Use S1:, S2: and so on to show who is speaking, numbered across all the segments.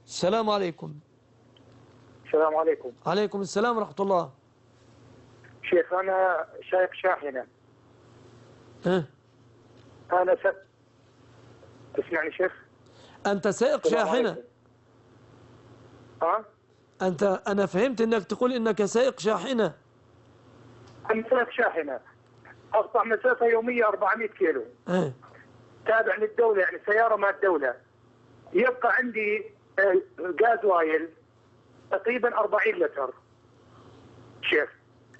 S1: السلام عليكم.
S2: السلام عليكم.
S1: عليكم السلام ورحمة الله.
S2: شيخ أنا سائق شاحنة. أنا تسمعني شيخ؟
S1: أنت سائق شاحنة؟ أنا فهمت أنك تقول أنك سائق شاحنة.
S2: أنا سائق شاحنة، أقطع مسافة يومية 400 كيلو. تابع للدولة، يعني سيارة مع الدولة. يبقى عندي غازوايل تقريبا 40 لتر. شيخ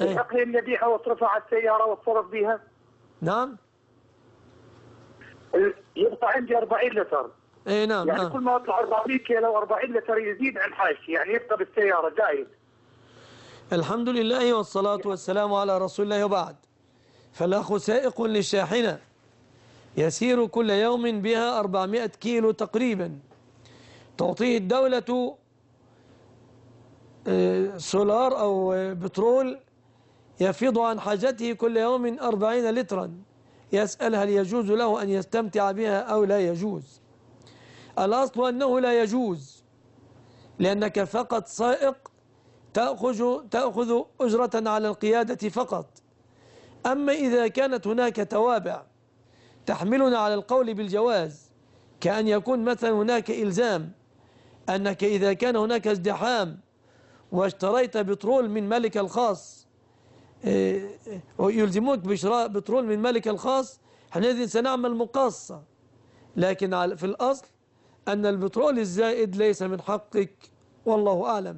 S2: الحق لي اني ابيعها واصرفها على السيارة واتصرف بها؟
S1: نعم.
S2: يبقى عندي 40 لتر.
S1: نعم.
S2: يعني كل ما اطلع 400 كيلو 40 لتر يزيد عن حاجتي، يعني يبقى بالسيارة زايد.
S1: الحمد لله والصلاة والسلام على رسول الله وبعد. فالأخ سائق للشاحنة يسير كل يوم بها 400 كيلو تقريبا، تعطيه الدولة سولار أو بترول يفيض عن حاجته كل يوم 40 لترا. يسأل هل يجوز له أن يستمتع بها أو لا يجوز. الأصل أنه لا يجوز، لأنك فقط سائق تأخذ أجرة على القيادة فقط. أما إذا كانت هناك توابع تحملنا على القول بالجواز، كأن يكون مثلا هناك إلزام أنك إذا كان هناك ازدحام واشتريت بترول من مالك الخاص، ويلزموك بشراء بترول من مالك الخاص، حينئذ سنعمل مقاصة. لكن في الأصل أن البترول الزائد ليس من حقك، والله أعلم.